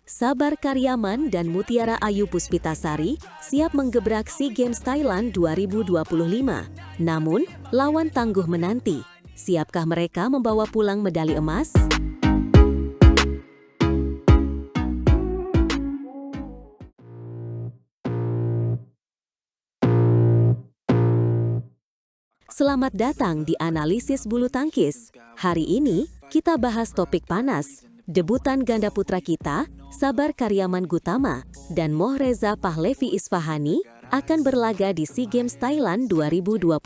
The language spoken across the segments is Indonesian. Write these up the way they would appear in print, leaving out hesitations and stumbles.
Sabar Karyaman dan Mutiara Ayu Puspitasari siap menggebrak SEA Games Thailand 2025. Namun, lawan tangguh menanti. Siapkah mereka membawa pulang medali emas? Selamat datang di Analisis Bulu Tangkis. Hari ini, kita bahas topik panas. Debutan ganda putra kita, Sabar Karyaman Gutama, dan Mohreza Pahlavi Isfahani akan berlaga di SEA Games Thailand 2025.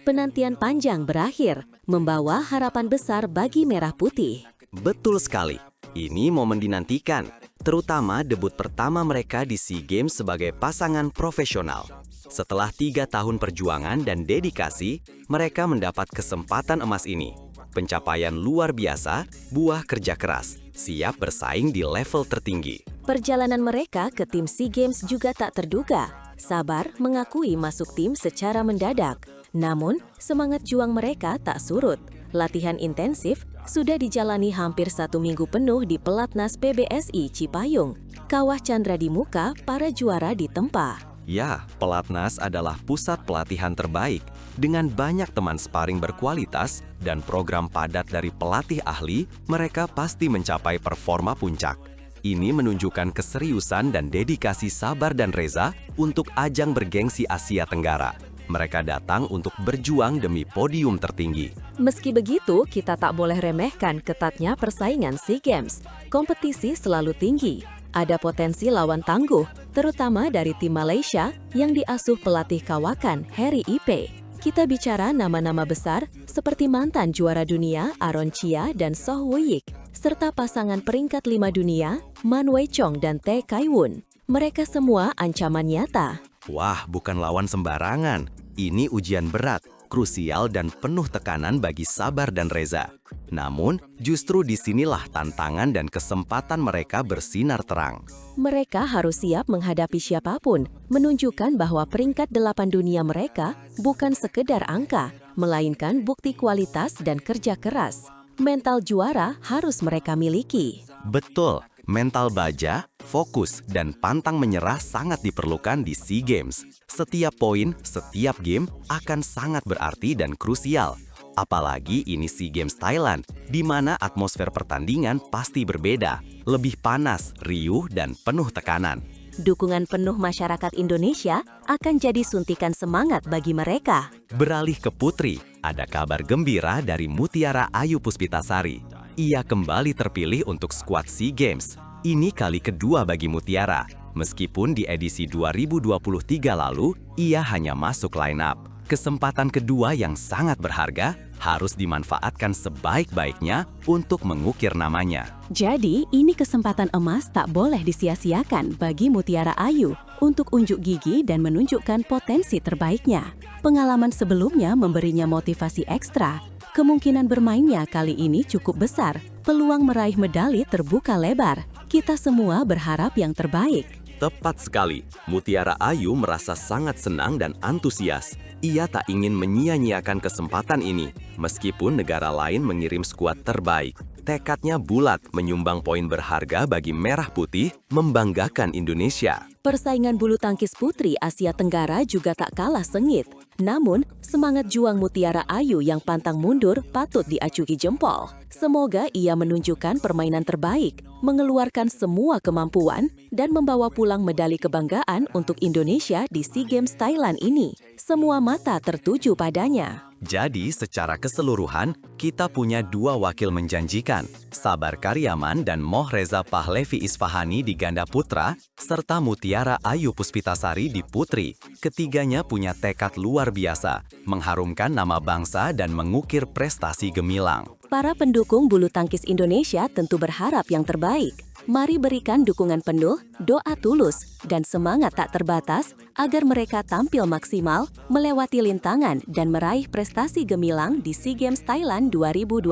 Penantian panjang berakhir, membawa harapan besar bagi Merah Putih. Betul sekali, ini momen dinantikan, terutama debut pertama mereka di SEA Games sebagai pasangan profesional. Setelah 3 tahun perjuangan dan dedikasi, mereka mendapat kesempatan emas ini. Pencapaian luar biasa, buah kerja keras, siap bersaing di level tertinggi. Perjalanan mereka ke tim SEA Games juga tak terduga. Sabar mengakui masuk tim secara mendadak. Namun, semangat juang mereka tak surut. Latihan intensif sudah dijalani hampir 1 minggu penuh di Pelatnas PBSI Cipayung. Kawah Chandra di muka, para juara ditempa. Ya, Pelatnas adalah pusat pelatihan terbaik. Dengan banyak teman sparring berkualitas dan program padat dari pelatih ahli, mereka pasti mencapai performa puncak. Ini menunjukkan keseriusan dan dedikasi Sabar dan Reza untuk ajang bergengsi Asia Tenggara. Mereka datang untuk berjuang demi podium tertinggi. Meski begitu, kita tak boleh remehkan ketatnya persaingan SEA Games. Kompetisi selalu tinggi. Ada potensi lawan tangguh, terutama dari tim Malaysia yang diasuh pelatih kawakan Harry Ipe. Kita bicara nama-nama besar seperti mantan juara dunia Aaron Chia dan Soh Woo-yik, serta pasangan peringkat 5 dunia Man Wei Chong dan Tae Kai Won. Mereka semua ancaman nyata. Wah, bukan lawan sembarangan. Ini ujian berat, krusial dan penuh tekanan bagi Sabar dan Reza. Namun, justru disinilah tantangan dan kesempatan mereka bersinar terang. Mereka harus siap menghadapi siapapun, menunjukkan bahwa peringkat 8 dunia mereka bukan sekedar angka, melainkan bukti kualitas dan kerja keras. Mental juara harus mereka miliki. Betul, mental baja, fokus, dan pantang menyerah sangat diperlukan di SEA Games. Setiap poin, setiap game akan sangat berarti dan krusial. Apalagi ini SEA Games Thailand, di mana atmosfer pertandingan pasti berbeda, lebih panas, riuh, dan penuh tekanan. Dukungan penuh masyarakat Indonesia akan jadi suntikan semangat bagi mereka. Beralih ke putri, ada kabar gembira dari Mutiara Ayu Puspitasari. Ia kembali terpilih untuk skuad SEA Games. Ini kali kedua bagi Mutiara. Meskipun di edisi 2023 lalu, ia hanya masuk line up. Kesempatan kedua yang sangat berharga harus dimanfaatkan sebaik-baiknya untuk mengukir namanya. Jadi, ini kesempatan emas tak boleh disia-siakan bagi Mutiara Ayu untuk unjuk gigi dan menunjukkan potensi terbaiknya. Pengalaman sebelumnya memberinya motivasi ekstra. Kemungkinan bermainnya kali ini cukup besar. Peluang meraih medali terbuka lebar. Kita semua berharap yang terbaik. Tepat sekali, Mutiara Ayu merasa sangat senang dan antusias. Ia tak ingin menyia-nyiakan kesempatan ini, meskipun negara lain mengirim skuad terbaik. Tekadnya bulat menyumbang poin berharga bagi Merah Putih, membanggakan Indonesia. Persaingan bulu tangkis putri Asia Tenggara juga tak kalah sengit. Namun, semangat juang Mutiara Ayu yang pantang mundur patut diacungi jempol. Semoga ia menunjukkan permainan terbaik, mengeluarkan semua kemampuan, dan membawa pulang medali kebanggaan untuk Indonesia di SEA Games Thailand ini. Semua mata tertuju padanya. Jadi, secara keseluruhan, kita punya 2 wakil menjanjikan, Sabar Karyaman dan Mohreza Pahlavi Isfahani di ganda putra, serta Mutiara Ayu Puspitasari di putri. Ketiganya punya tekad luar biasa, mengharumkan nama bangsa dan mengukir prestasi gemilang. Para pendukung bulu tangkis Indonesia tentu berharap yang terbaik. Mari berikan dukungan penuh, doa tulus, dan semangat tak terbatas agar mereka tampil maksimal, melewati rintangan, dan meraih prestasi gemilang di SEA Games Thailand 2025.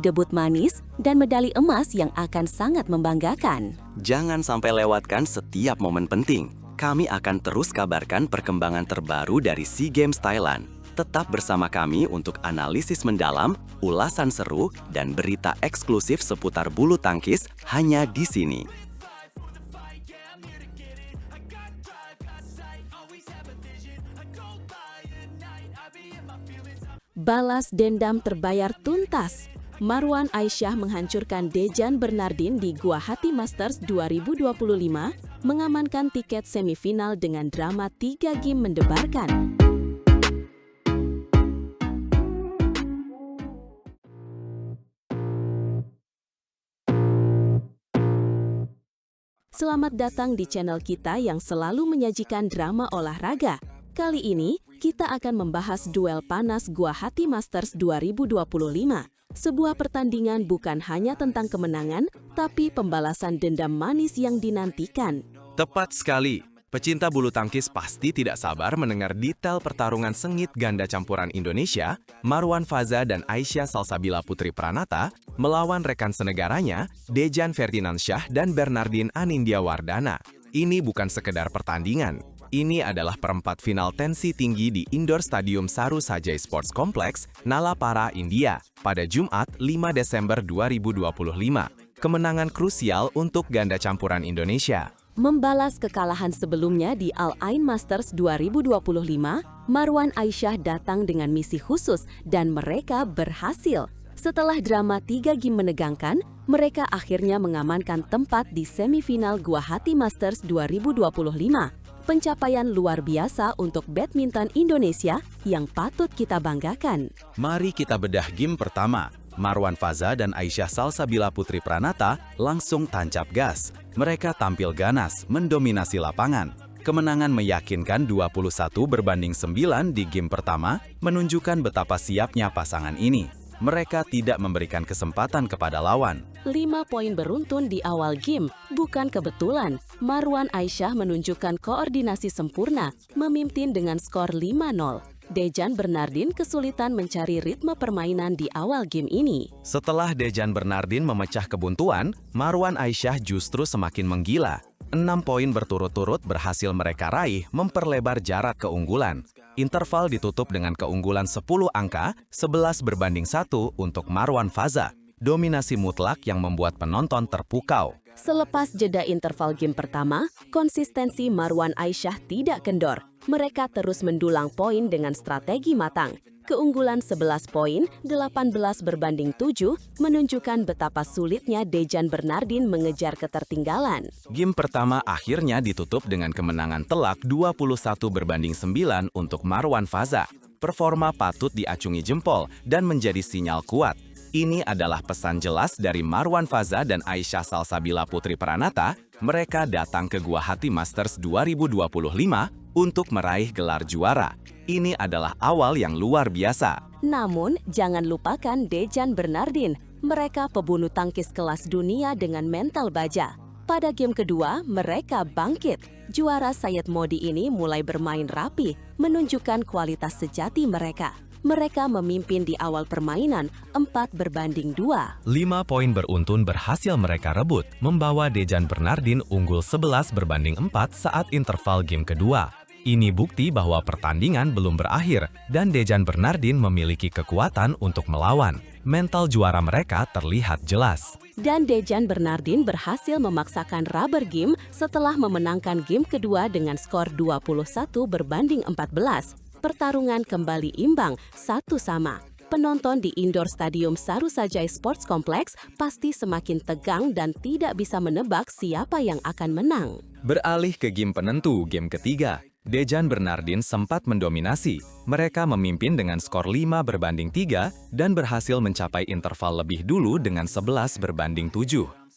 Debut manis dan medali emas yang akan sangat membanggakan. Jangan sampai lewatkan setiap momen penting. Kami akan terus kabarkan perkembangan terbaru dari SEA Games Thailand. Tetap bersama kami untuk analisis mendalam, ulasan seru, dan berita eksklusif seputar bulu tangkis hanya di sini. Balas dendam terbayar tuntas. Marwan Aisyah menghancurkan Dejan Bernardin di Guwahati Masters 2025, mengamankan tiket semifinal dengan drama 3 game mendebarkan. Selamat datang di channel kita yang selalu menyajikan drama olahraga. Kali ini, kita akan membahas duel panas Guwahati Masters 2025. Sebuah pertandingan bukan hanya tentang kemenangan, tapi pembalasan dendam manis yang dinantikan. Tepat sekali. Pecinta bulu tangkis pasti tidak sabar mendengar detail pertarungan sengit ganda campuran Indonesia, Marwan Faza dan Aisyah Salsabila Putri Pranata, melawan rekan senegaranya, Dejan Ferdinandsyah dan Bernardin Anindya Wardana. Ini bukan sekedar pertandingan. Ini adalah perempat final tensi tinggi di Indoor Stadium Saru Sajai Sports Complex, Nalapara, India, pada Jumat 5 Desember 2025. Kemenangan krusial untuk ganda campuran Indonesia. Membalas kekalahan sebelumnya di Al Ain Masters 2025, Marwan Aisyah datang dengan misi khusus dan mereka berhasil. Setelah drama 3 game menegangkan, mereka akhirnya mengamankan tempat di semifinal Guwahati Masters 2025. Pencapaian luar biasa untuk badminton Indonesia yang patut kita banggakan. Mari kita bedah game pertama. Marwan Faza dan Aisyah Salsabila Putri Pranata langsung tancap gas. Mereka tampil ganas, mendominasi lapangan. Kemenangan meyakinkan 21-9 di game pertama, menunjukkan betapa siapnya pasangan ini. Mereka tidak memberikan kesempatan kepada lawan. 5 poin beruntun di awal game, bukan kebetulan. Marwan Aisyah menunjukkan koordinasi sempurna, memimpin dengan skor 5-0. Dejan Bernardin kesulitan mencari ritme permainan di awal game ini. Setelah Dejan Bernardin memecah kebuntuan, Marwan Aisyah justru semakin menggila. 6 poin berturut-turut berhasil mereka raih memperlebar jarak keunggulan. Interval ditutup dengan keunggulan 10 angka, 11-1 untuk Marwan Faza. Dominasi mutlak yang membuat penonton terpukau. Selepas jeda interval game pertama, konsistensi Marwan Aisyah tidak kendor. Mereka terus mendulang poin dengan strategi matang. Keunggulan 11 poin, 18-7, menunjukkan betapa sulitnya Dejan Bernardin mengejar ketertinggalan. Game pertama akhirnya ditutup dengan kemenangan telak 21-9 untuk Marwan Faza. Performa patut diacungi jempol dan menjadi sinyal kuat. Ini adalah pesan jelas dari Marwan Faza dan Aisyah Salsabila Putri Pranata. Mereka datang ke Guwahati Masters 2025 untuk meraih gelar juara. Ini adalah awal yang luar biasa. Namun, jangan lupakan Dejan Bernardin. Mereka pebulu tangkis kelas dunia dengan mental baja. Pada game kedua, mereka bangkit. Juara Syed Modi ini mulai bermain rapi, menunjukkan kualitas sejati mereka. Mereka memimpin di awal permainan 4-2. 5 poin beruntun berhasil mereka rebut, membawa Dejan Bernardin unggul 11-4 saat interval game kedua. Ini bukti bahwa pertandingan belum berakhir dan Dejan Bernardin memiliki kekuatan untuk melawan. Mental juara mereka terlihat jelas. Dan Dejan Bernardin berhasil memaksakan rubber game setelah memenangkan game kedua dengan skor 21-14. Pertarungan kembali imbang, 1-1. Penonton di Indoor Stadium Saru Sajai Sports Complex pasti semakin tegang dan tidak bisa menebak siapa yang akan menang. Beralih ke game penentu, game ketiga. Dejan Bernardin sempat mendominasi. Mereka memimpin dengan skor 5-3 dan berhasil mencapai interval lebih dulu dengan 11-7.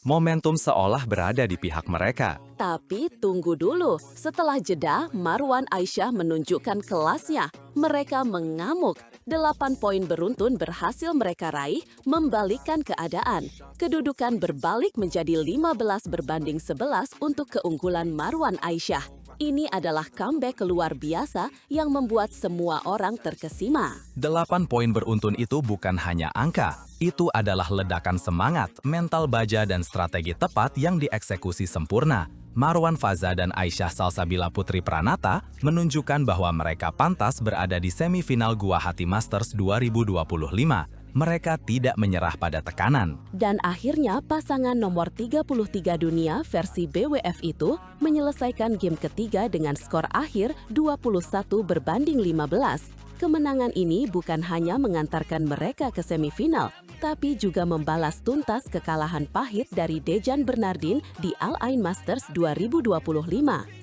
Momentum seolah berada di pihak mereka. Tapi tunggu dulu, setelah jeda, Marwan Aisyah menunjukkan kelasnya. Mereka mengamuk. 8 poin beruntun berhasil mereka raih, membalikkan keadaan. Kedudukan berbalik menjadi 15-11 untuk keunggulan Marwan Aisyah. Ini adalah comeback luar biasa yang membuat semua orang terkesima. 8 poin beruntun itu bukan hanya angka. Itu adalah ledakan semangat, mental baja dan strategi tepat yang dieksekusi sempurna. Marwan Faza dan Aisyah Salsabila Putri Pranata menunjukkan bahwa mereka pantas berada di semifinal Guwahati Masters 2025. Mereka tidak menyerah pada tekanan. Dan akhirnya pasangan nomor 33 dunia versi BWF itu menyelesaikan game ketiga dengan skor akhir 21-15. Kemenangan ini bukan hanya mengantarkan mereka ke semifinal, tapi juga membalas tuntas kekalahan pahit dari Dejan Bernardin di Al Ain Masters 2025.